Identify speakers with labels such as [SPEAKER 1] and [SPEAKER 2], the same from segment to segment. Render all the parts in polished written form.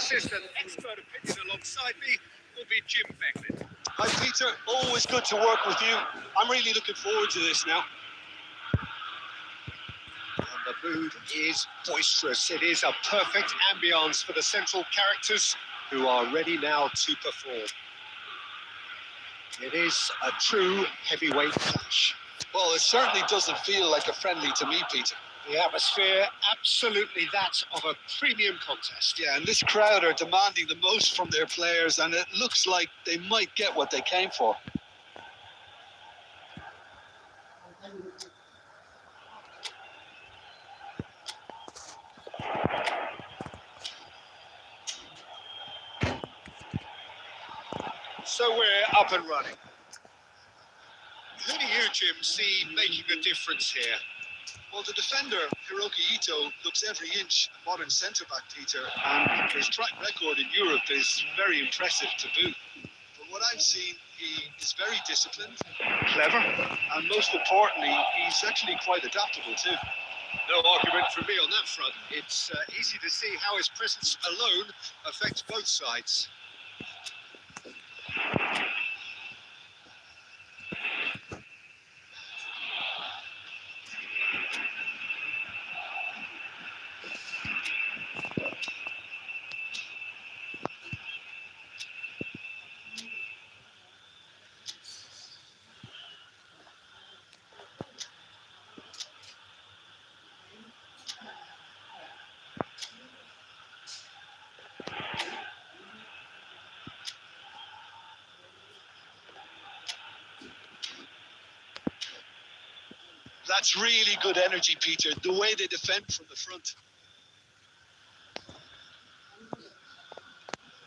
[SPEAKER 1] analysis and expert opinion alongside me will be Jim Becklin.
[SPEAKER 2] Hi Peter, always good to work with you. I'm really looking forward to this now.
[SPEAKER 1] And the mood is boisterous. It is a perfect ambience for the central characters who are ready now to perform. It is a true heavyweight clash.
[SPEAKER 2] Well, it certainly doesn't feel like a friendly to me, Peter.
[SPEAKER 1] The atmosphere, absolutely that of a premium contest.
[SPEAKER 2] Yeah, and this crowd are demanding the most from their players, and it looks like they might get what they came for.
[SPEAKER 1] So we're up and running. Who do you, Jim, see making a difference here?
[SPEAKER 2] Well, the defender, Hiroki Ito, looks every inch a modern centre-back, Peter, and his track record in Europe is very impressive to boot. From what I've seen, he is very disciplined,
[SPEAKER 1] Clever.
[SPEAKER 2] and most importantly, he's actually quite adaptable too.
[SPEAKER 1] No argument from me on that front. It's easy to see how his presence alone affects both sides.
[SPEAKER 2] That's really good energy, Peter, the way they defend from the front.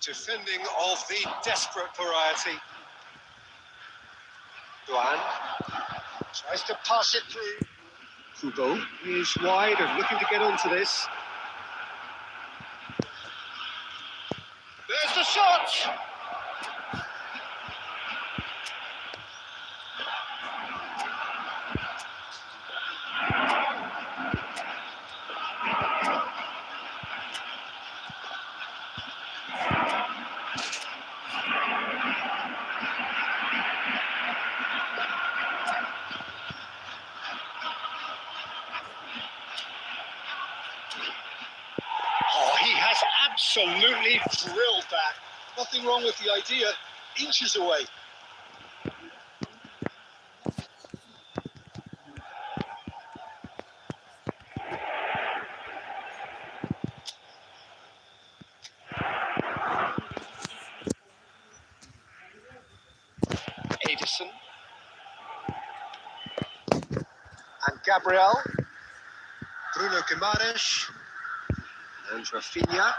[SPEAKER 1] Defending of the desperate variety. Duan tries to pass it through. Kubo is wide and looking to get onto this. There's the shot! Oh, he has absolutely drilled that.
[SPEAKER 2] Nothing wrong with the idea, inches away.
[SPEAKER 1] Edison. And Gabriel. Bruno Guimaraes. And Rafinha.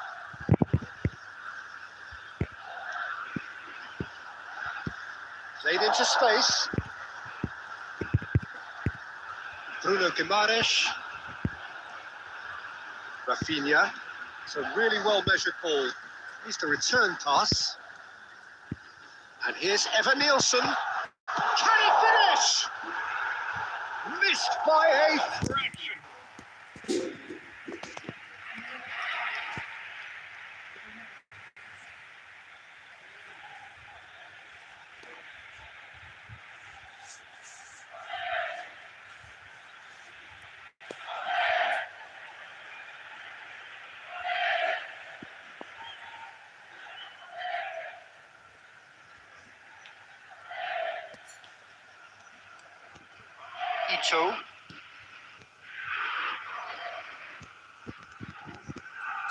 [SPEAKER 1] Played into space. Bruno Guimaraes. Rafinha. It's a really well-measured ball. Needs the return pass. And here's Evan Nielsen. Can he finish? Missed by a fraction. Ito.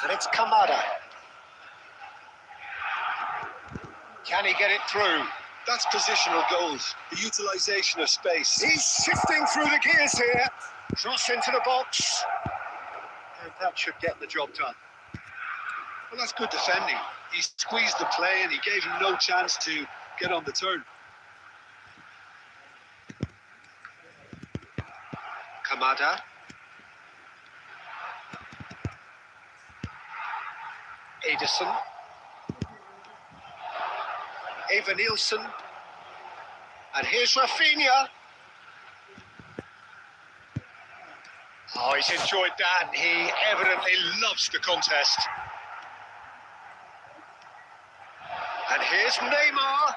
[SPEAKER 1] And it's Kamada. Can he get it through?
[SPEAKER 2] That's positional gold, the utilisation of space.
[SPEAKER 1] He's shifting through the gears here. Cross into the box. And that should get the job done.
[SPEAKER 2] Well, that's good defending. He squeezed the play and he gave him no chance to get on the turn.
[SPEAKER 1] Kamada. Edison. Evan Nielsen. And here's Rafinha. Oh, he's enjoyed that. He evidently loves the contest. And here's Neymar.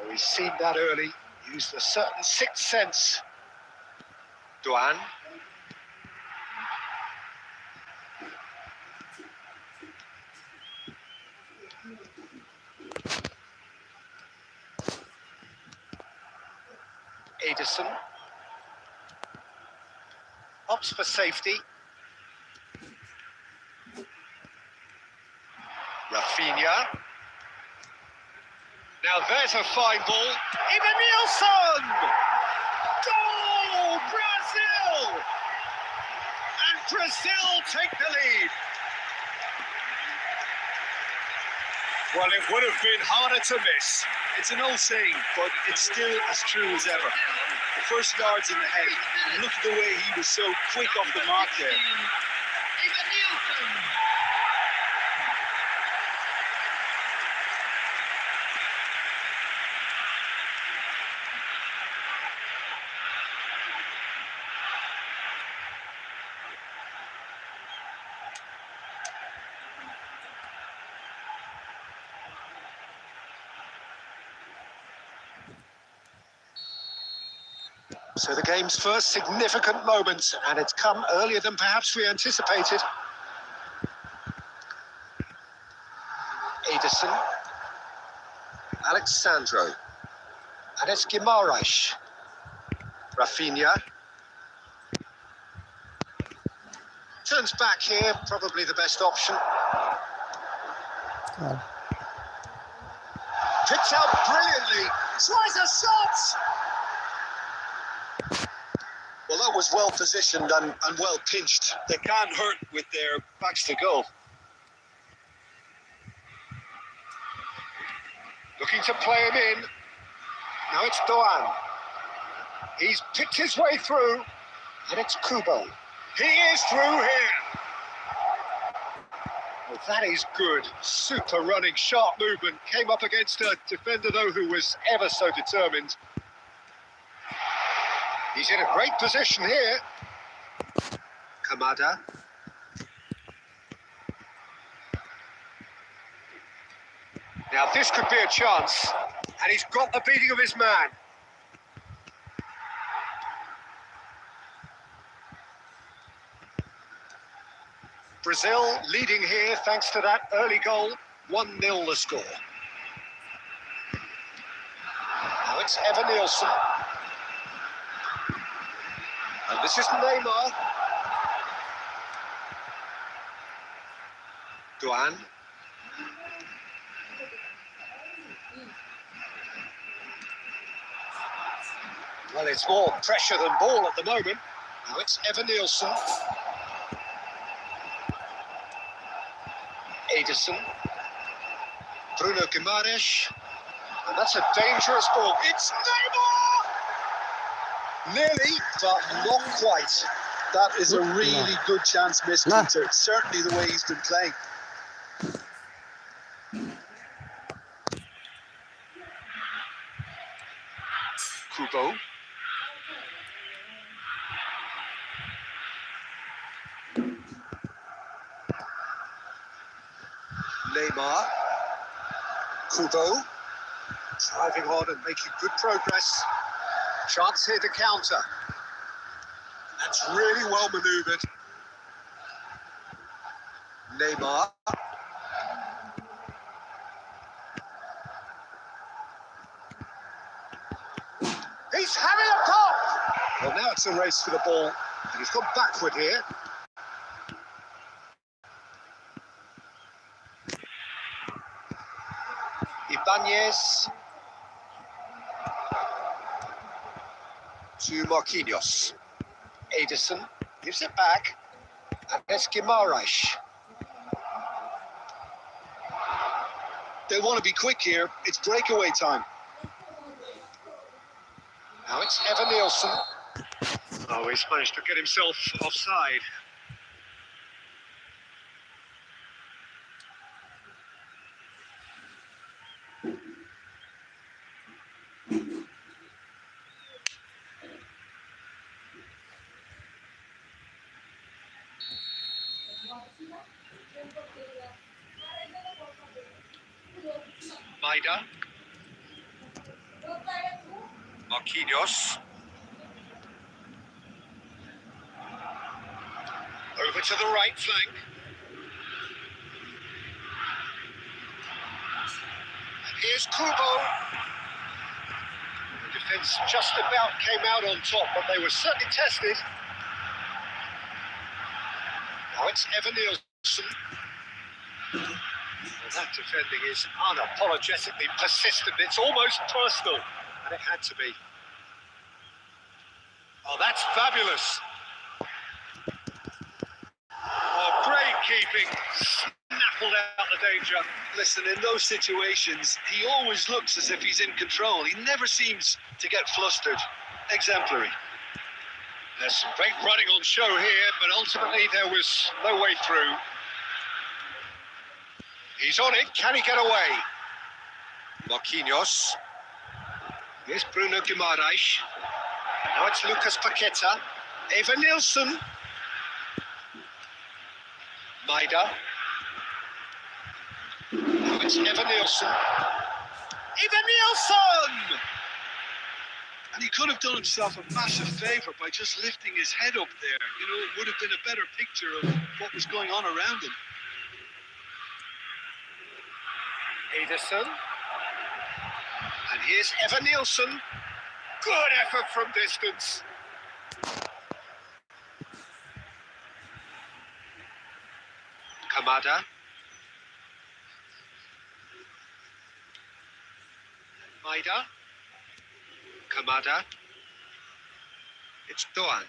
[SPEAKER 1] Oh, he's seen that early. Used a certain sixth sense. Duan. Edison. Opts for safety. Rafinha. Now there's a fine ball. Even Nielsen! Goal! Brazil! And Brazil take the lead. Well, it would have been harder to miss.
[SPEAKER 2] It's an old saying, but it's still as true as ever. The first yard's in the head, and look at the way he was so quick off the mark there.
[SPEAKER 1] So the game's first significant moment, and it's come earlier than perhaps we anticipated. Edison. Alexandro. And it's Guimaraes. Rafinha. Turns back here, probably the best option. Picks out brilliantly. Tries a shot!
[SPEAKER 2] Well, that was well positioned and well pinched. They can't hurt with their backs to goal.
[SPEAKER 1] Looking to play him in. Now it's Doan. He's picked his way through, and it's Kubo. He is through here. Well, that is good. Super running, sharp movement. Came up against a defender, though, who was ever so determined. He's in a great position here. Kamada. Now this could be a chance, and he's got the beating of his man. Brazil leading here thanks to that early goal. 1-0 the score. Now it's Evan Nielsen. And this is Neymar. Duan. Well, it's more pressure than ball at the moment. Now it's Evan Nielsen. Edison. Bruno Guimaraes. And that's a dangerous ball. It's Neymar! Nearly, but not quite.
[SPEAKER 2] That is a really good chance missed, Peter. Certainly the way he's been playing.
[SPEAKER 1] Kubo. Neymar. Kubo. Driving on and making good progress. Chance here to counter. That's really well manoeuvred. Neymar. He's having a pop! Well, now it's a race for the ball, and he's gone backward here. Ibanez. To Marquinhos. Edison gives it back. And it's Guimaraes.
[SPEAKER 2] They want to be quick here. It's breakaway time.
[SPEAKER 1] Now it's Evan Nielsen. Oh, he's managed to get himself offside. Maida. Marquinhos. Over to the right flank. And here's Kubo. The defence just about came out on top, but they were certainly tested. Now it's Evan Nielsen. Well, that defending is unapologetically persistent. It's almost personal, and it had to be. Oh, that's fabulous. Oh, great keeping. Snaffled out the danger.
[SPEAKER 2] Listen, in those situations, he always looks as if he's in control. He never seems to get flustered. Exemplary.
[SPEAKER 1] There's some great running on show here, but ultimately there was no way through. He's on it. Can he get away? Marquinhos. Here's Bruno Guimaraes. Now it's Lucas Paqueta. Evan Nielsen. Maida. Now it's Evan Nielsen. Evan Nielsen!
[SPEAKER 2] And he could have done himself a massive favour by just lifting his head up there. You know, it would have been a better picture of what was going on around him.
[SPEAKER 1] Ederson. And here's Evan Nielsen. Good effort from distance. Kamada. Maida. Kamada. It's Doan.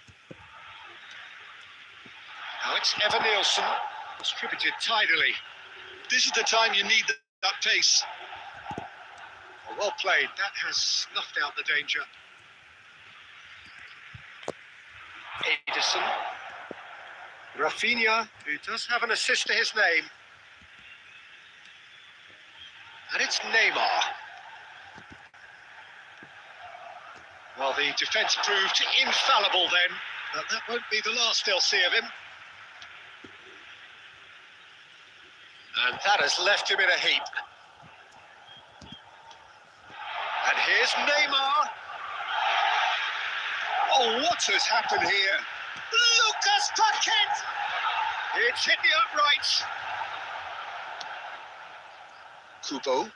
[SPEAKER 1] Now it's Evan Nielsen. Distributed tidily.
[SPEAKER 2] This is the time you need that pace.
[SPEAKER 1] Oh, well played. That has snuffed out the danger. Ederson. Rafinha, who does have an assist to his name. And it's Neymar. Well, the defence proved infallible then, but that won't be the last they'll see of him. And that has left him in a heap. And here's Neymar. Oh, what has happened here? Lucas Paqueta! It's hit the uprights. Kubo.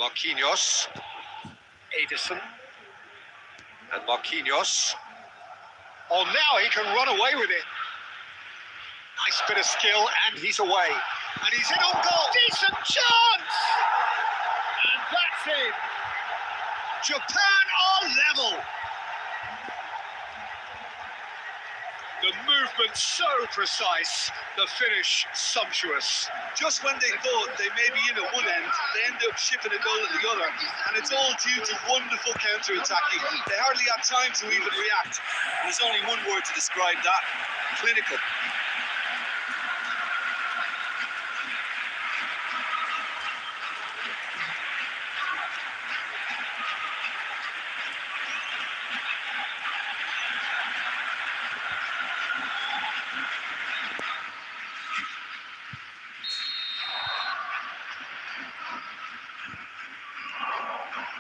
[SPEAKER 1] Marquinhos. Ederson. And Marquinhos. Oh, now he can run away with it. Nice bit of skill, and he's away. And he's in on goal. Decent chance! And that's it. Japan are level. The movement so precise, the finish sumptuous.
[SPEAKER 2] Just when they thought they may be in at one end, they end up shipping a goal at the other. And it's all due to wonderful counter-attacking. They hardly had time to even react. And there's only one word to describe that: clinical.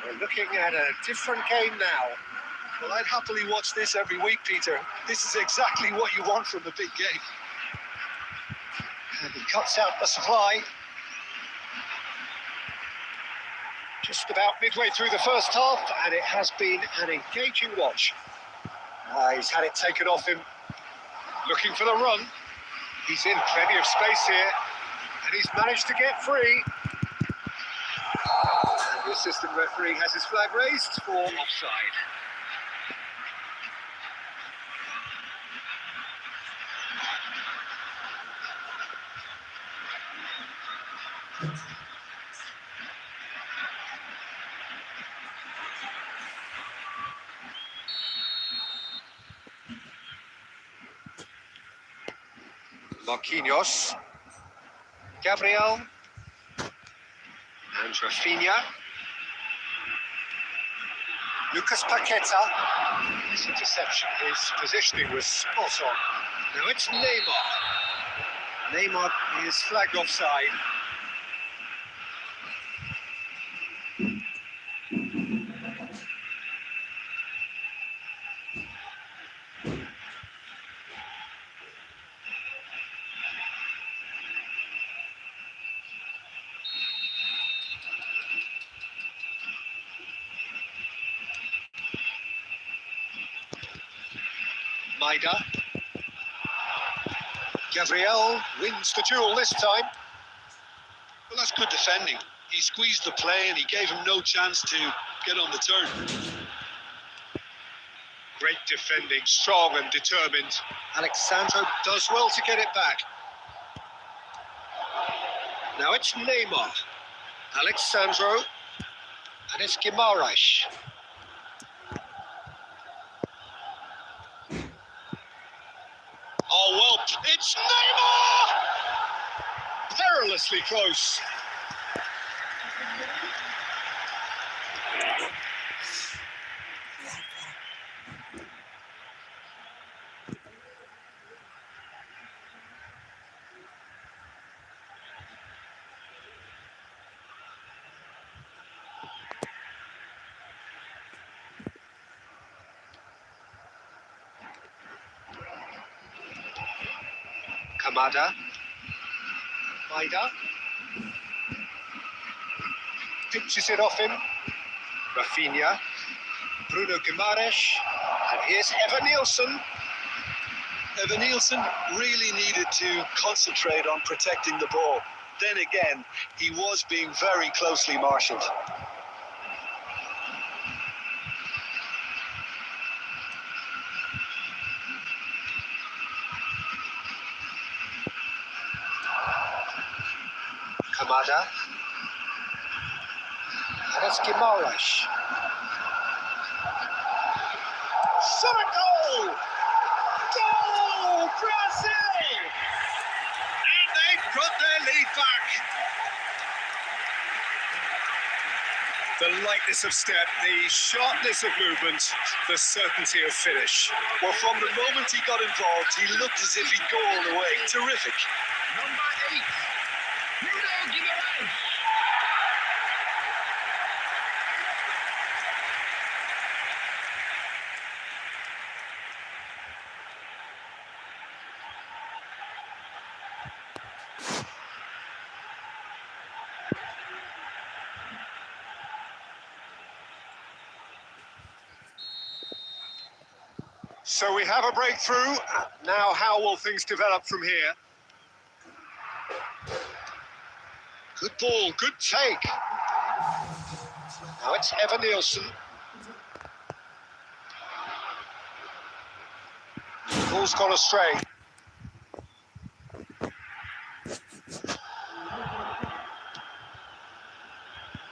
[SPEAKER 1] We're looking at a different game now.
[SPEAKER 2] Well, I'd happily watch this every week, Peter. This is exactly what you want from a big game.
[SPEAKER 1] And he cuts out the supply. Just about midway through the first half, and it has been an engaging watch. He's had it taken off him. Looking for the run. He's in plenty of space here, and he's managed to get free. And the assistant referee has his flag raised for offside. Marquinhos. Gabriel. And Rafinha. Lucas Paqueta. This interception, his positioning was spot on. Now it's Neymar. Neymar is flagged offside. Maida. Gabriel wins the duel this time.
[SPEAKER 2] Well, that's good defending. He squeezed the play and he gave him no chance to get on the turn.
[SPEAKER 1] Great defending, strong and determined. Alexandro does well to get it back. Now it's Neymar. Alexandro. And it's Guimaraes. Oh, well, it's Neymar! Perilously close. Kamada. Maida. Pinches it off him. Rafinha. Bruno Guimaraes. And here's Evan Nielsen.
[SPEAKER 2] Evan Nielsen really needed to concentrate on protecting the ball. Then again, he was being very closely marshalled.
[SPEAKER 1] Kamada. And it's Guimaraes. Shot a goal! Goal! Brazil! And they've got their lead back. The lightness of step, the sharpness of movement, the certainty of finish.
[SPEAKER 2] Well, from the moment he got involved, he looked as if he'd go all the way. Terrific.
[SPEAKER 3] Number 8, Bruno Guimaraes.
[SPEAKER 1] So we have a breakthrough. Now how will things develop from here? Good ball, good take. Now it's Evan Nielsen. Ball's gone astray.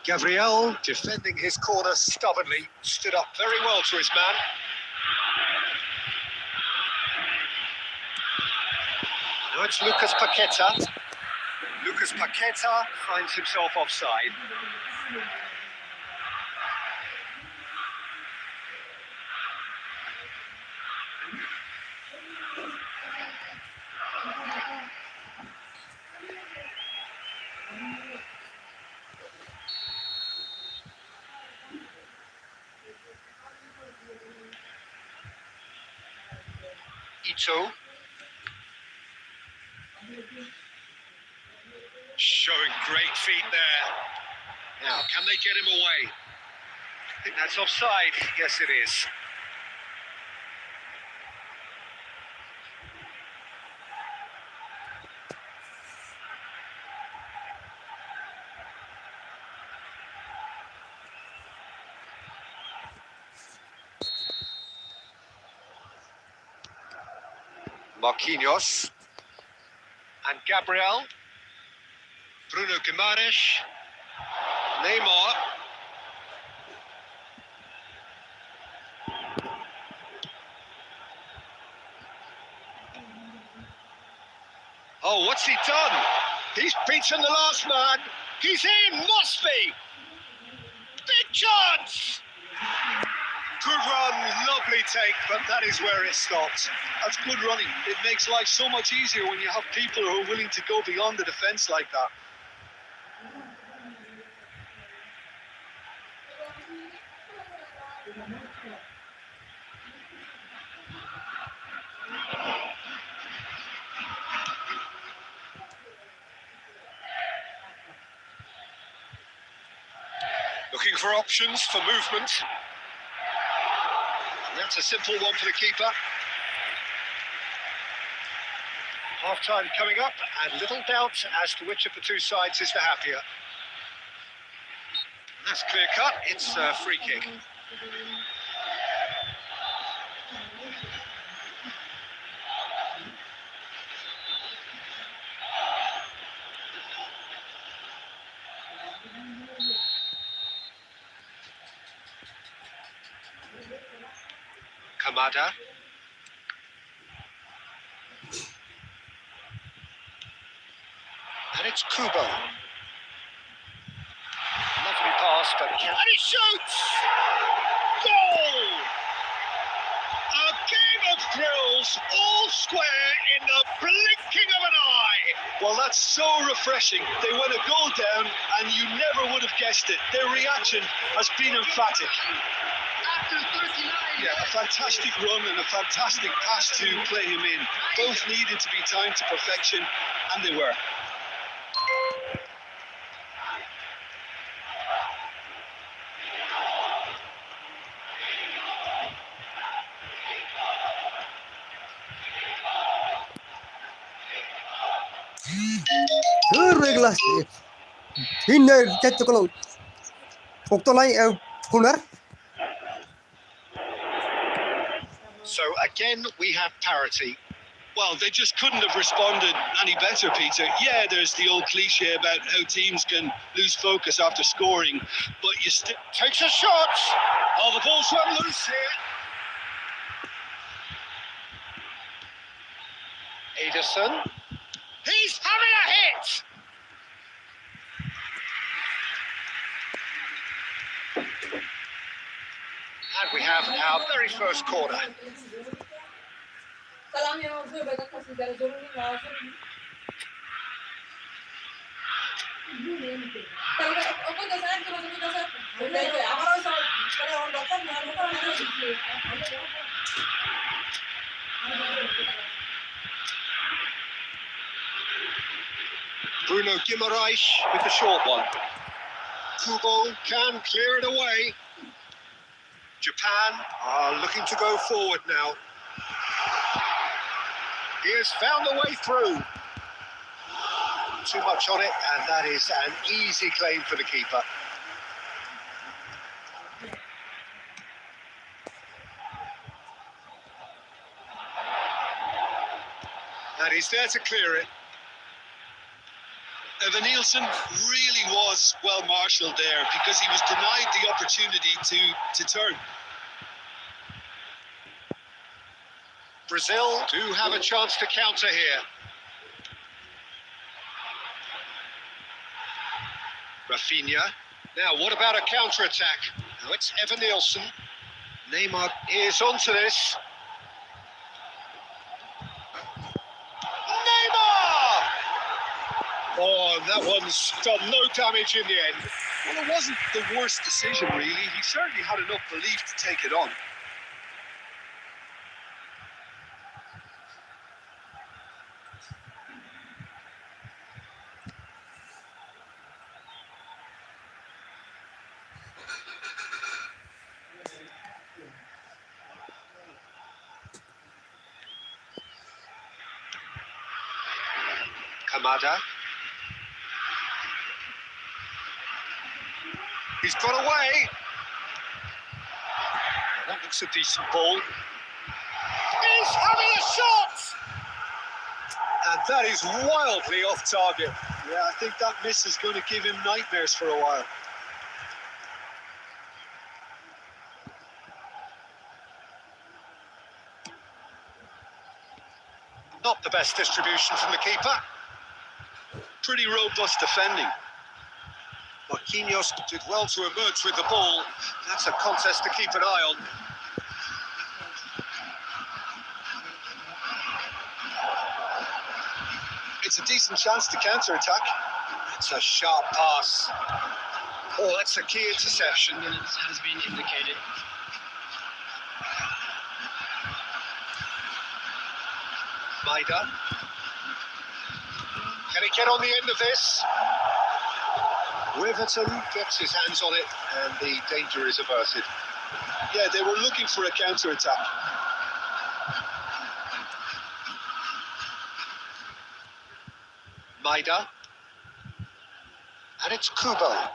[SPEAKER 1] Gabriel, defending his corner stubbornly, stood up very well to his man. Now it's Lucas Paqueta. Lucas Paqueta finds himself offside. Ito. Showing great feet there. Now, can they get him away? I think that's offside. Yes, it is. Marquinhos. And Gabriel. Bruno Guimaraes. Neymar. Oh, what's he done? He's beaten the last man. He's in, must be. Big chance. Good run, lovely take, but that is where it stops.
[SPEAKER 2] That's good running. It makes life so much easier when you have people who are willing to go beyond the defence like that.
[SPEAKER 1] Looking for options for movement. And that's a simple one for the keeper. Half-time coming up, and little doubt as to which of the two sides is the happier. That's clear cut, it's a free kick. Kamada. And it's Kubo. Lovely pass, but and he shoots! Goal! A game of thrills, all square in the blinking of an eye.
[SPEAKER 2] Well, that's so refreshing. They went a goal down and you never would have guessed it. Their reaction has been emphatic.
[SPEAKER 3] After 39.
[SPEAKER 2] Yeah, a fantastic run and a fantastic pass to play him in. Both needed to be timed to perfection, and they were.
[SPEAKER 4] Regular. Hinner chết cho con lộn. Phục tôi lấy không đó.
[SPEAKER 1] So again, we have parity.
[SPEAKER 2] Well, they just couldn't have responded any better, Peter. Yeah, there's the old cliche about how teams can lose focus after scoring, but you still...
[SPEAKER 1] Takes a shot. Oh, the ball's run loose here. Ederson. He's having a hit. And we have our very first corner. Bruno Guimaraes with the short one. Kubo can clear it away. Japan are looking to go forward now. He has found a way through. Too much on it, and that is an easy claim for the keeper. And he's there to clear it.
[SPEAKER 2] Evan Nielsen really was well marshalled there because he was denied the opportunity to turn.
[SPEAKER 1] Brazil do have a chance to counter here. Rafinha. Now, what about a counter-attack? Now it's Evan Nielsen. Neymar is onto this. Neymar! Oh, that one's done no damage in the end.
[SPEAKER 2] Well, it wasn't the worst decision, really. He certainly had enough belief to take it on.
[SPEAKER 1] Kamada. He's got away. That looks a decent ball. He's having a shot! And that is wildly off target.
[SPEAKER 2] Yeah, I think that miss is going to give him nightmares for a while.
[SPEAKER 1] Not the best distribution from the keeper.
[SPEAKER 2] Pretty robust defending.
[SPEAKER 1] Marquinhos did well to emerge with the ball. That's a contest to keep an eye on.
[SPEAKER 2] It's a decent chance to counter-attack.
[SPEAKER 1] It's a sharp pass. Oh, that's a key interception.
[SPEAKER 3] Minutes has been indicated.
[SPEAKER 1] Maida. Can he get on the end of this? Riverton gets his hands on it and the danger is averted.
[SPEAKER 2] Yeah, they were looking for a counter-attack.
[SPEAKER 1] Maida. And it's Kubo.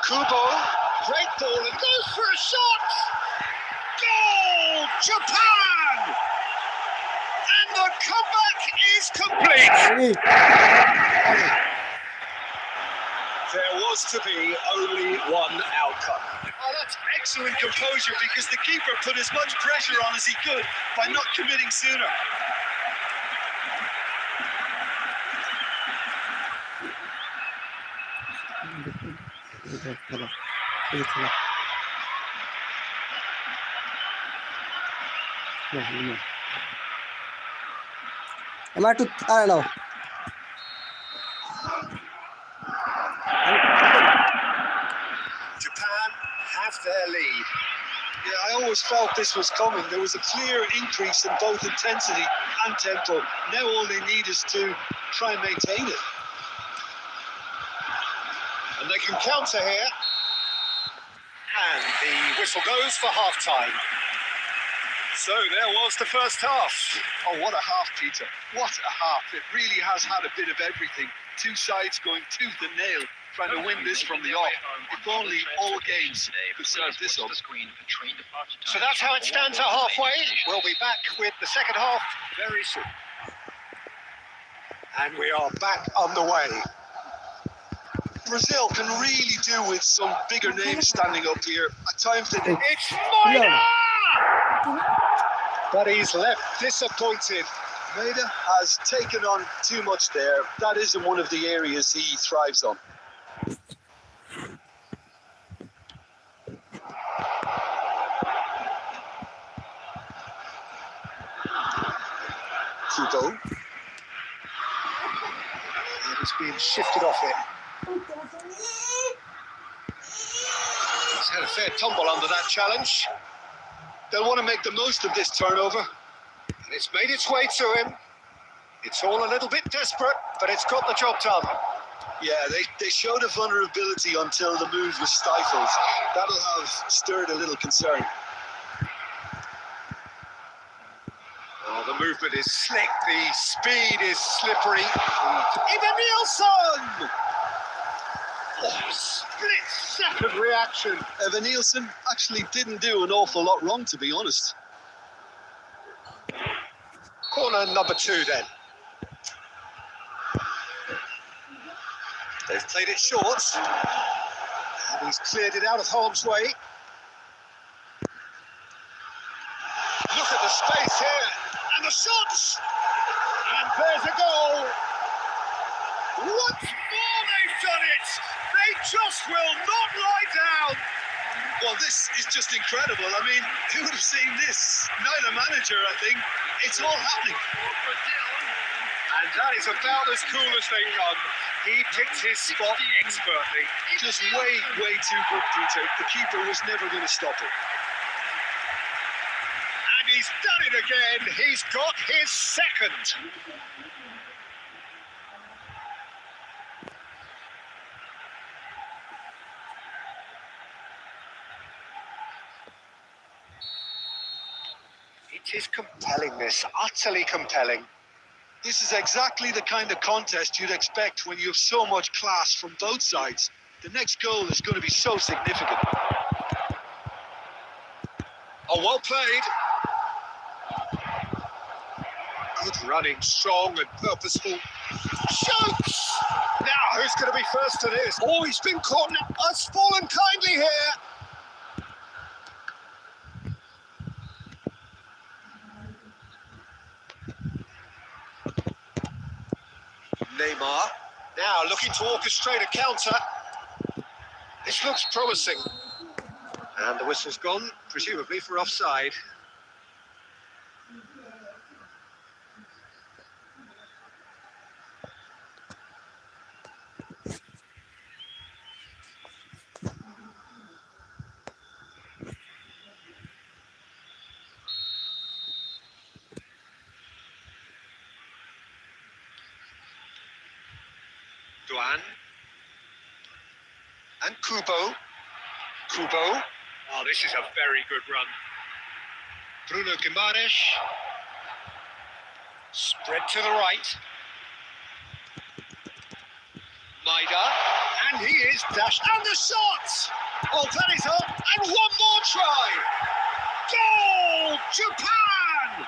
[SPEAKER 1] Kubo, great ball and goes for a shot! Goal! Japan! And the comeback is complete! There was to be only one outcome.
[SPEAKER 2] Oh, that's excellent composure because the keeper put as much pressure on as he could by not committing sooner.
[SPEAKER 4] Am I to? I don't know.
[SPEAKER 1] Japan have their lead.
[SPEAKER 2] Yeah, I always felt this was coming. There was a clear increase in both intensity and tempo. Now all they need is to try and maintain it.
[SPEAKER 1] And they can counter here. And the whistle goes for half-time. So there was the first half.
[SPEAKER 2] Oh, what a half, Peter. What a half. It really has had a bit of everything. Two sides going tooth and nail, trying to win this from the off. If only all games could serve this up.
[SPEAKER 1] So that's how it stands at halfway. We'll be back with the second half very soon. And we are back on the way.
[SPEAKER 2] Brazil can really do with some bigger names standing up here. At times they do.
[SPEAKER 1] It's Maida! But he's left disappointed.
[SPEAKER 2] Maida has taken on too much there. That isn't one of the areas he thrives on. Kubo.
[SPEAKER 1] And he's being shifted off it. He's had a fair tumble under that challenge.
[SPEAKER 2] They'll want to make the most of this turnover.
[SPEAKER 1] And it's made its way to him. It's all a little bit desperate, but it's got the job done.
[SPEAKER 2] Yeah, they showed a vulnerability until the move was stifled. That'll have stirred a little concern.
[SPEAKER 1] Oh, the movement is slick, the speed is slippery. Even Nielsen! Oh, split-second reaction.
[SPEAKER 2] Evan Nielsen actually didn't do an awful lot wrong, to be honest.
[SPEAKER 1] Corner number 2 then. They've played it short. And he's cleared it out of harm's way. Look at the space here. And the shots! And there's a goal. Once more they've done it. They just will not lie down.
[SPEAKER 2] Well, this is just incredible. I mean, who would have seen this? Neither manager, I think. It's all happening.
[SPEAKER 1] And that is about as cool as they come. He picked his spot expertly.
[SPEAKER 2] Just way, way too good, Peter. The keeper was never going to stop it.
[SPEAKER 1] And he's done it again. He's got his second. It is compelling, this. Utterly compelling.
[SPEAKER 2] This is exactly the kind of contest you'd expect when you have so much class from both sides. The next goal is going to be so significant.
[SPEAKER 1] Oh, well played. Good running, strong and purposeful. Shoots! Now, who's going to be first to this? Oh, he's been caught. Has fallen kindly here. Neymar. Now looking to orchestrate a counter. This looks promising. And the whistle's gone, presumably for offside. Duan. And Kubo. Kubo. Oh, this is a very good run. Bruno Guimaraes. Spread to the right. Maida. And he is dashed. And the shot! Oh, that is up. And one more try. Goal! Japan!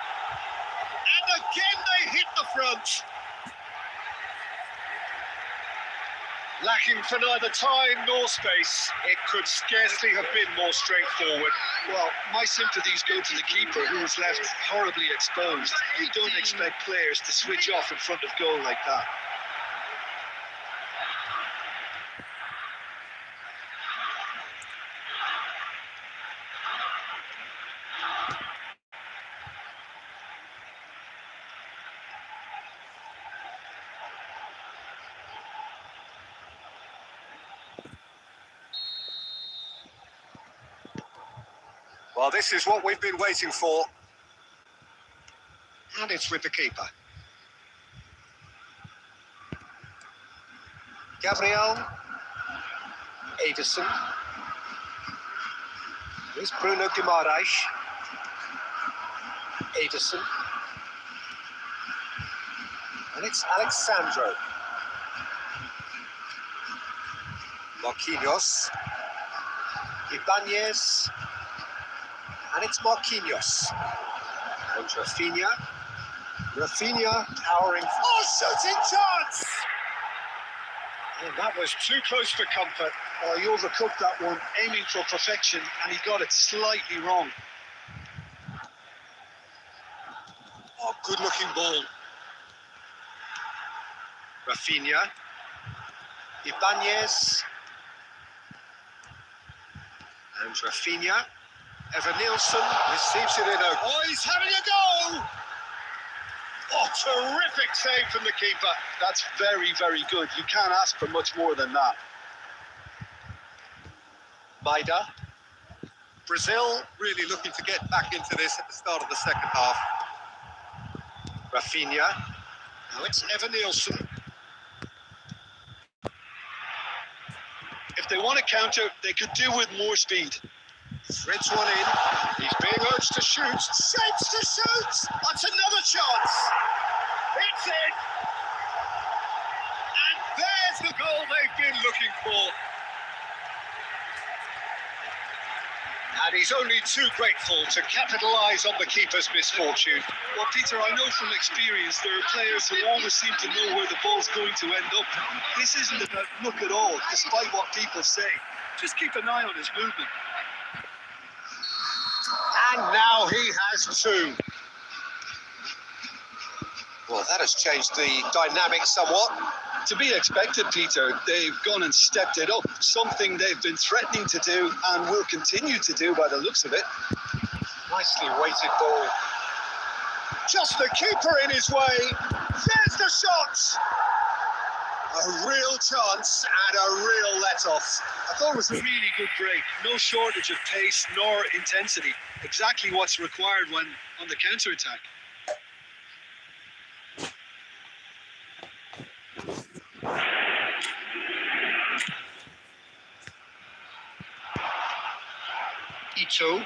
[SPEAKER 1] And again they hit the front. Lacking for neither time nor space, it could scarcely have been more straightforward.
[SPEAKER 2] Well, my sympathies go to the keeper, who was left horribly exposed. You don't expect players to switch off in front of goal like that.
[SPEAKER 1] Well, this is what we've been waiting for. And it's with the keeper. Gabriel. Ederson. Here's Bruno Guimaraes. Ederson. And it's Alexandro. Marquinhos. Ibanez. And it's Marquinhos. And Rafinha. Rafinha powering. Oh, shooting chance! And that was too close for comfort.
[SPEAKER 2] Oh, he overcooked that one, aiming for perfection, and he got it slightly wrong.
[SPEAKER 1] Oh, good-looking ball. Rafinha. Ibanez. And Rafinha. Evan Nielsen receives it in a... Oh, he's having a go! Oh, terrific save from the keeper.
[SPEAKER 2] That's very, very good. You can't ask for much more than that.
[SPEAKER 1] Maida. Brazil really looking to get back into this at the start of the second half. Rafinha. Now it's Evan Nielsen.
[SPEAKER 2] If they want to counter, they could do with more speed.
[SPEAKER 1] Threads one in. He's being urged to shoot. Shapes to shoot. That's another chance. It's in. And there's the goal they've been looking for. And he's only too grateful to capitalise on the keeper's misfortune.
[SPEAKER 2] Well, Peter, I know from experience there are players who always seem to know where the ball's going to end up. This isn't about luck at all, despite what people say. Just keep an eye on his movement.
[SPEAKER 1] And now he has two. Well, that has changed the dynamic somewhat.
[SPEAKER 2] To be expected, Peter. They've gone and stepped it up. Something they've been threatening to do and will continue to do by the looks of it.
[SPEAKER 1] Nicely weighted ball. Just the keeper in his way. There's the shot. A real chance and a real let-off.
[SPEAKER 2] I thought it was a really good break. No shortage of pace nor intensity. Exactly what's required when on the counter-attack.
[SPEAKER 1] Ito.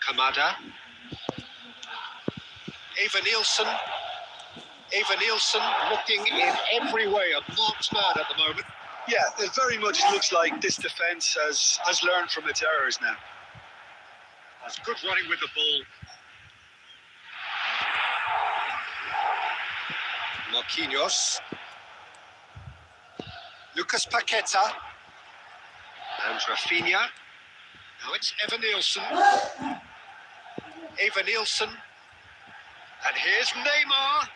[SPEAKER 1] Kamada. Eva Nielsen. Eva Nielsen looking in every way a marked man at the moment.
[SPEAKER 2] Yeah, it very much looks like this defence has learned from its errors now.
[SPEAKER 1] That's good running with the ball. Marquinhos. Lucas Paqueta. And Rafinha. Now it's Evan Nielsen. Eva Nielsen. And here's Neymar.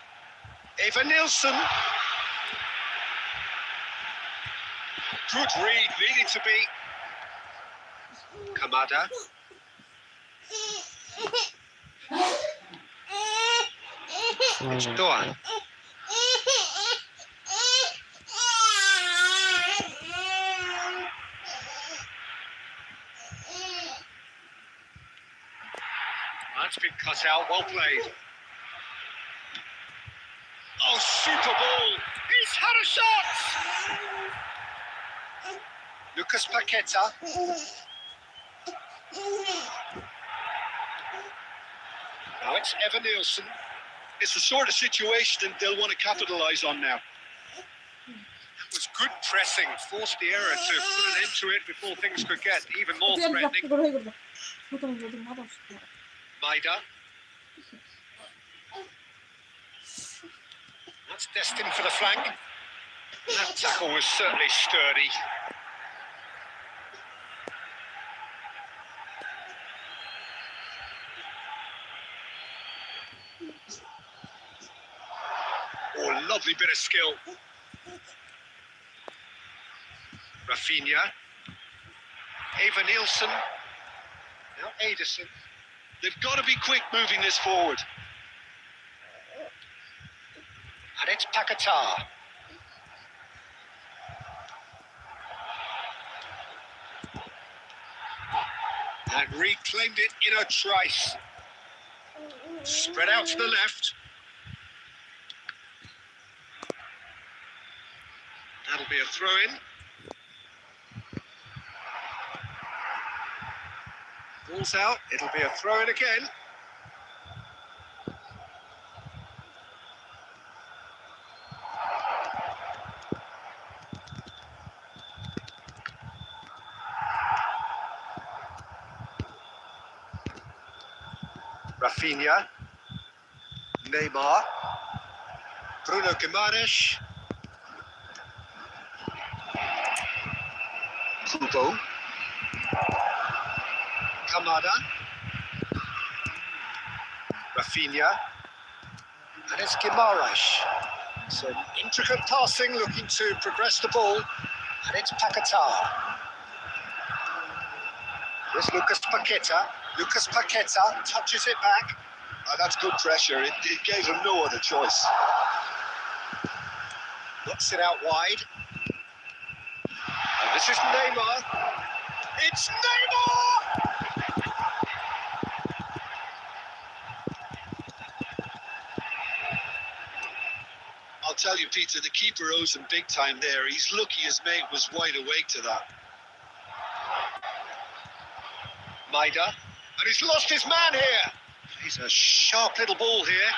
[SPEAKER 1] Eva Nielsen. Good read, needed to be. Kamada. It's Doğan. That's been cut out, well played. Oh, super ball! He's had a shot! Lucas Paqueta. Now it's Eva Nielsen.
[SPEAKER 2] It's the sort of situation they'll want to capitalise on now.
[SPEAKER 1] It was good pressing, forced the error to put an end to it before things could get even more threatening. Maida. That's destined for the flank. That tackle was certainly sturdy. Oh, lovely bit of skill. Rafinha. Eva Nielsen. Now Ederson.
[SPEAKER 2] They've got to be quick moving this forward.
[SPEAKER 1] And it's Paqueta. And reclaimed it in a trice. Spread out to the left. That'll be a throw-in. Ball's out. It'll be a throw-in again. Rafinha. Neymar. Bruno Guimaraes. Kubo. Kamada. Rafinha. And it's Guimaraes. So intricate passing, looking to progress the ball. And it's Paqueta. Here's Lucas Paqueta. Lucas Paqueta touches it back.
[SPEAKER 2] That's good pressure. It gave him no other choice.
[SPEAKER 1] Knocks it out wide. And this is Neymar. It's Neymar!
[SPEAKER 2] I'll tell you, Peter, the keeper owes him big time there. He's lucky his mate was wide awake to that.
[SPEAKER 1] Maida. And he's lost his man here. He's a sharp little ball here.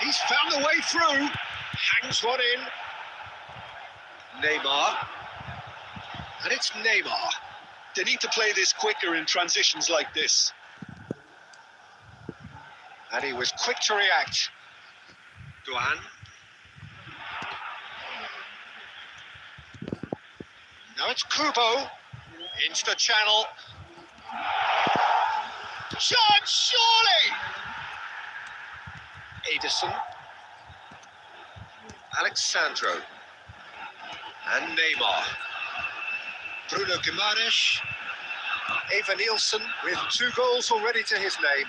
[SPEAKER 1] He's found the way through. Hangs one in. Neymar. And it's Neymar.
[SPEAKER 2] They need to play this quicker in transitions like this.
[SPEAKER 1] And he was quick to react. Doğan. Now it's Kubo. Into the channel. Shot, surely! Ederson. Alexandro. And Neymar. Bruno Guimaraes. Eva Nielsen with 2 goals already to his name.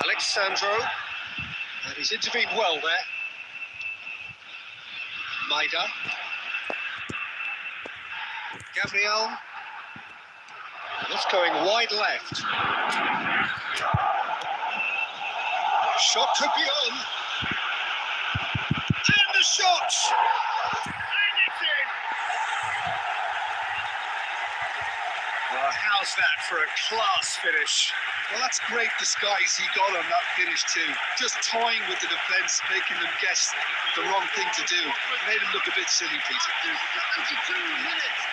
[SPEAKER 1] Alexandro. And he's intervened well there. Maida. Gabriel. And it's going wide left. Shot could be on. And the shot! And it's in! Well, how's that for a class finish?
[SPEAKER 2] Well, that's great disguise he got on that finish too. Just toying with the defence, making them guess the wrong thing to do. Made him look a bit silly, Peter.
[SPEAKER 3] 72 minutes.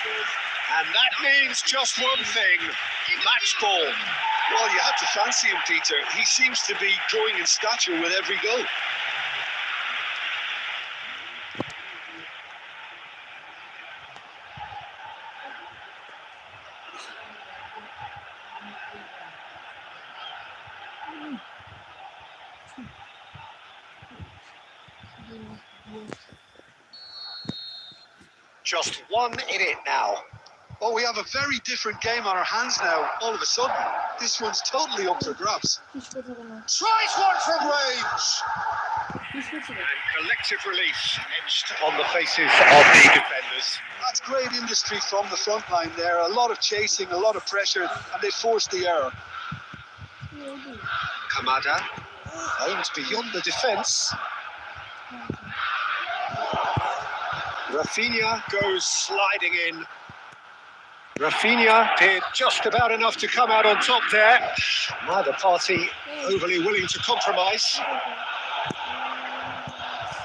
[SPEAKER 1] And that means just one thing, match ball.
[SPEAKER 2] Well, you had to fancy him, Peter. He seems to be growing in stature with every goal.
[SPEAKER 1] Just 1 in it now.
[SPEAKER 2] Oh, we have a very different game on our hands now, all of a sudden. This one's totally up for grabs.
[SPEAKER 1] Tries one from range. And collective relief etched on the faces of the defenders.
[SPEAKER 2] That's great industry from the front line there. A lot of chasing, a lot of pressure, and they forced the error.
[SPEAKER 1] Kamada aims beyond the defence. Rafinha goes sliding in. Rafinha did just about enough to come out on top there. Neither party overly willing to compromise.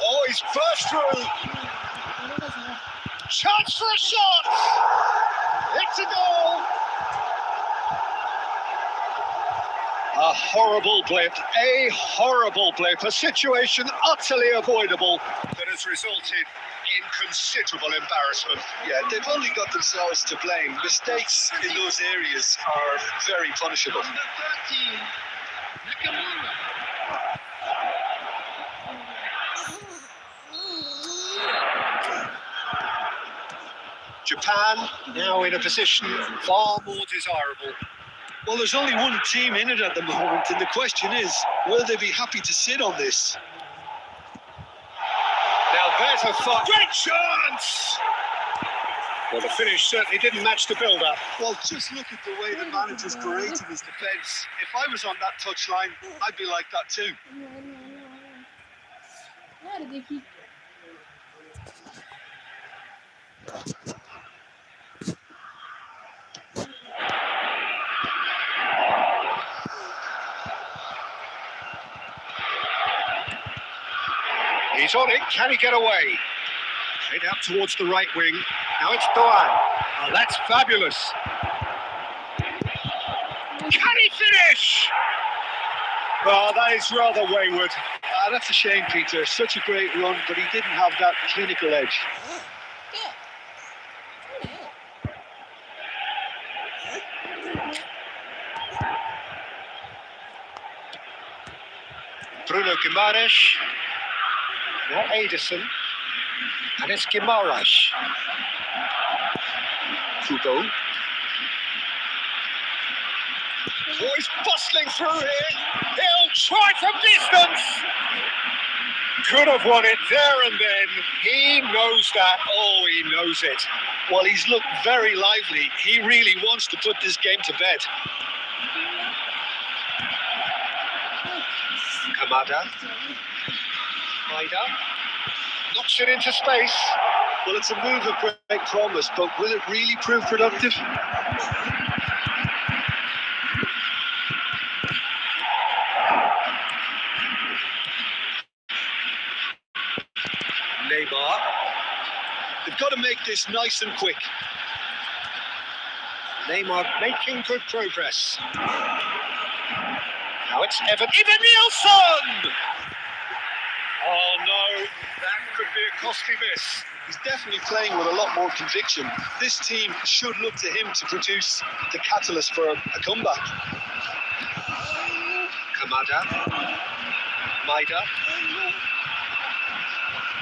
[SPEAKER 1] Oh, he's burst through. Chance for a shot. It's a goal. A horrible blip, a situation utterly avoidable that has resulted in considerable embarrassment.
[SPEAKER 2] Yeah, they've only got themselves to blame. Mistakes in those areas are very punishable.
[SPEAKER 3] Number 13, Nakamura.
[SPEAKER 1] Japan now in a position far more desirable.
[SPEAKER 2] Well, there's only one team in it at the moment, and the question is, will they be happy to sit on this?
[SPEAKER 1] Now there's a great chance! Well, the finish certainly didn't match the build-up.
[SPEAKER 2] Well, just look at the way the manager's berating his defence. If I was on that touchline, I'd be like that too.
[SPEAKER 1] He's on it. Can he get away? Straight out towards the right wing. Now it's Doan. Oh, that's fabulous. Can he finish? Oh, that is rather wayward.
[SPEAKER 2] That's a shame, Peter. Such a great run, but he didn't have that clinical edge.
[SPEAKER 1] Bruno Guimaraes. Now Ederson. And it's Guimaraes. Kubo. Oh, he's bustling through here. He'll try from distance. Could have won it there and then. He knows that. Oh, he knows it.
[SPEAKER 2] Well, he's looked very lively. He really wants to put this game to bed.
[SPEAKER 1] Kamada. Maida. Knocks it into space.
[SPEAKER 2] Well, it's a move of great promise, but will it really prove productive?
[SPEAKER 1] Neymar.
[SPEAKER 2] They've got to make this nice and quick.
[SPEAKER 1] Neymar making good progress. Now it's Evan Nielsen! Oh no, that could be a costly miss.
[SPEAKER 2] He's definitely playing with a lot more conviction. This team should look to him to produce the catalyst for a comeback.
[SPEAKER 1] Kamada. Maida.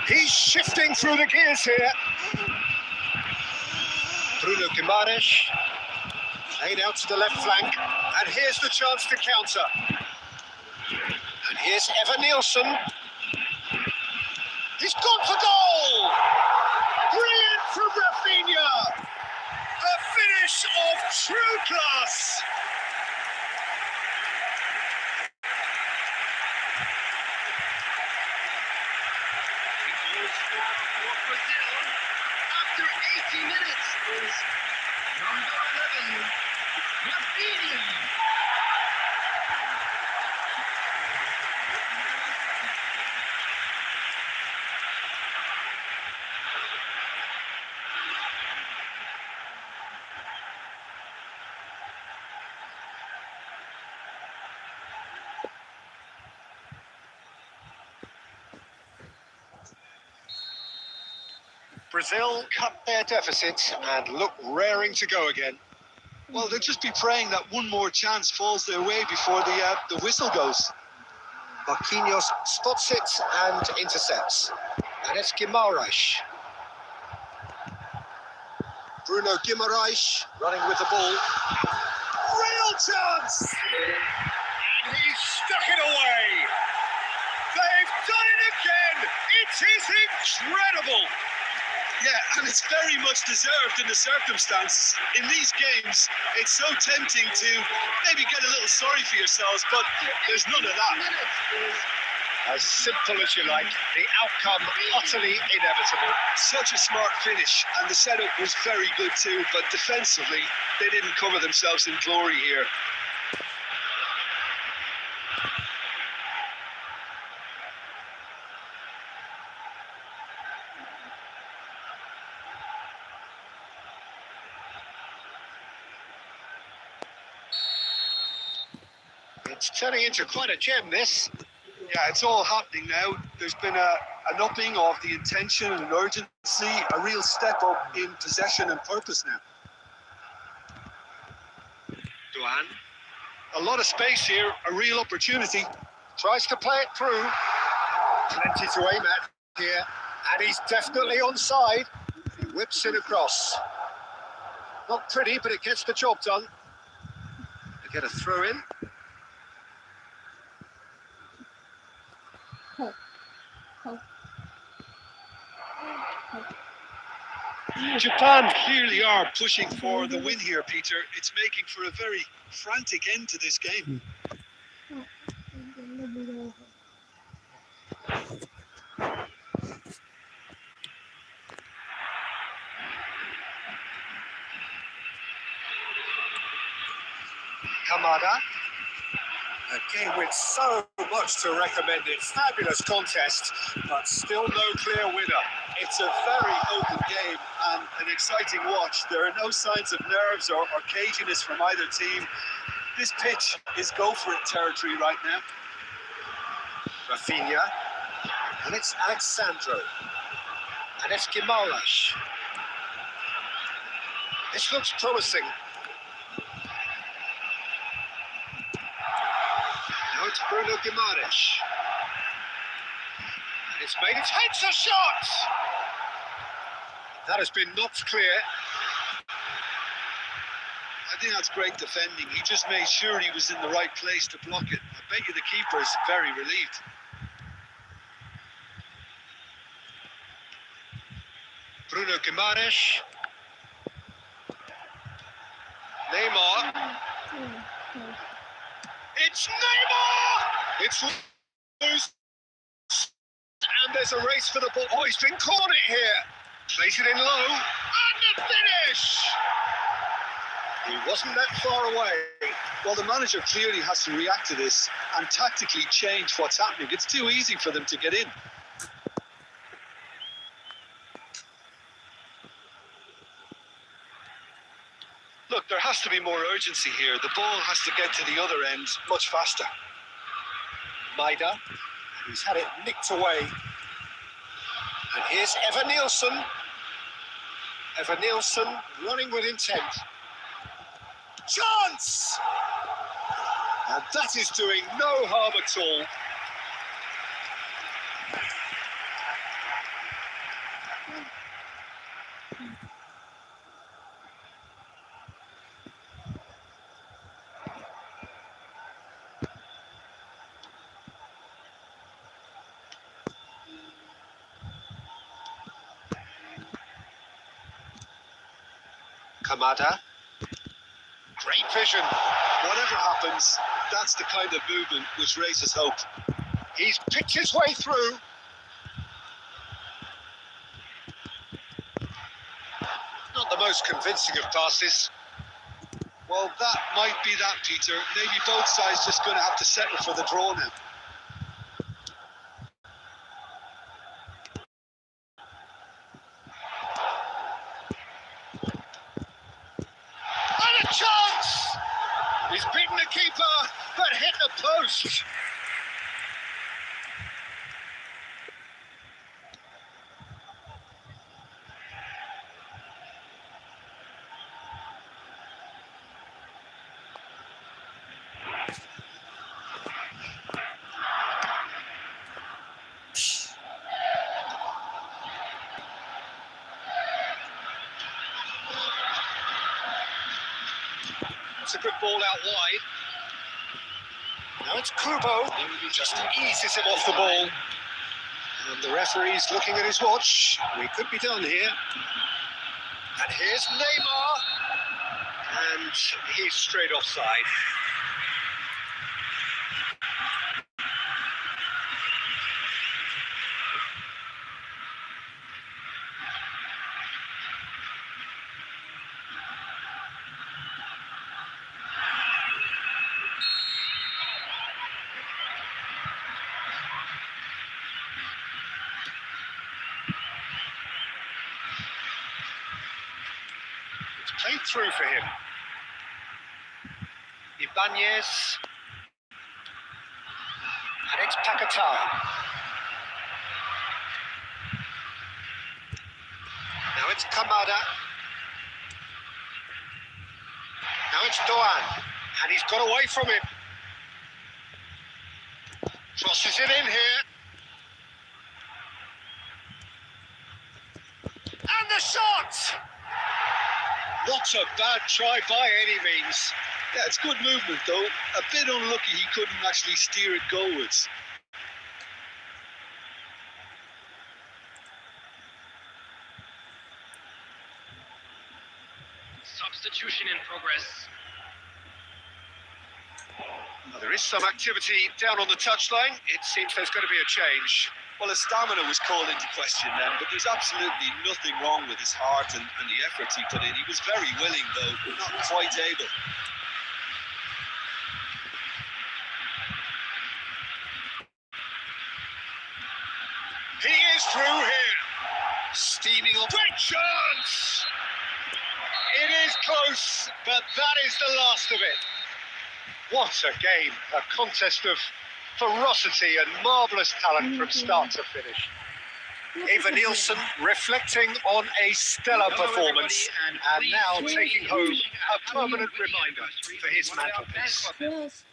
[SPEAKER 1] He's shifting through the gears here. Bruno Guimaraes. Played out to the left flank. And here's the chance to counter. And here's Evan Nielsen. He's gone for goal! Brilliant from Rafinha! A finish of true class!
[SPEAKER 3] For Brazil, after 80 minutes, is number 11, Rafinha.
[SPEAKER 1] Brazil cut their deficit and look raring to go again.
[SPEAKER 2] Well, they'll just be praying that one more chance falls their way before the whistle goes.
[SPEAKER 1] Marquinhos spots it and intercepts. And it's Guimaraes. Bruno Guimaraes running with the ball. Real chance! And he's stuck it away. They've done it again. It is incredible.
[SPEAKER 2] Yeah, and it's very much deserved in the circumstances. In these games, it's so tempting to maybe get a little sorry for yourselves, but there's none of that.
[SPEAKER 1] As simple as you like, the outcome utterly inevitable.
[SPEAKER 2] Such a smart finish, and the setup was very good too, but defensively, they didn't cover themselves in glory here.
[SPEAKER 1] It's turning into quite a gem, this.
[SPEAKER 2] Yeah, it's all happening now. There's been an upping of the intention and urgency, a real step up in possession and purpose now.
[SPEAKER 1] Duan
[SPEAKER 2] A lot of space here, a real opportunity.
[SPEAKER 1] tries to play it through. Plenty to aim at here. And he's definitely onside. He whips it across. Not pretty, but it gets the job done. They get a throw in.
[SPEAKER 2] Japan clearly are pushing for the win here, Peter. It's making for a very frantic end to this game.
[SPEAKER 1] Kamada. A game with so much to recommend it. Fabulous contest, but still no clear winner.
[SPEAKER 2] It's a very open game and an exciting watch. There are no signs of nerves or caginess from either team. This pitch is go for it territory right now.
[SPEAKER 1] Rafinha. And it's Alexandro. And it's Guimaraes. This looks promising. Now it's Bruno Guimaraes. And it's made, it takes a shot! That has been knocked clear.
[SPEAKER 2] I think that's great defending. He just made sure he was in the right place to block it. I bet you the keeper is very relieved.
[SPEAKER 1] Bruno Guimaraes. Neymar. It's Neymar! It's loose. And there's a race for the ball. Oh, he's been cornered here. Plays it in low. And the finish! He wasn't that far away.
[SPEAKER 2] Well, the manager clearly has to react to this and tactically change what's happening. It's too easy for them to get in. Look, there has to be more urgency here. The ball has to get to the other end much faster.
[SPEAKER 1] Maida. He's had it nicked away. And here's Evan Nielsen. Evan Nielsen running with intent. Chance! And that is doing no harm at all. Kamada. Great vision.
[SPEAKER 2] Whatever happens, that's the kind of movement which raises hope.
[SPEAKER 1] He's picked his way through. Not the most convincing of passes.
[SPEAKER 2] Well, that might be that, Peter. Maybe both sides just going to have to settle for the draw now.
[SPEAKER 1] And a chance! He's beaten the keeper, but hit the post. It's a good ball out wide. Now it's Kubo. Just eases him off the ball. And the referee's looking at his watch. We could be done here. And here's Neymar. And he's straight offside. Played through for him. Ibanez. And it's Paquetá. Now it's Kamada. Now it's Doan. And he's got away from him. Crosses it in here. And the shot! Not a bad try by any means.
[SPEAKER 2] Yeah, it's good movement though. A bit unlucky he couldn't actually steer it goalwards.
[SPEAKER 3] Substitution in progress.
[SPEAKER 1] Well, there is some activity down on the touchline. It seems there's going to be a change.
[SPEAKER 2] Well, his stamina was called into question then, but there's absolutely nothing wrong with his heart and the efforts he put in. He was very willing though, not quite able.
[SPEAKER 1] He is through here. Steaming on. Great chance! It is close, but that is the last of it. What a game. A contest of ferocity and marvellous talent from start to finish. Eva Nielsen reflecting on a stellar performance and now taking home a permanent reminder for his mantelpiece.
[SPEAKER 5] Yes.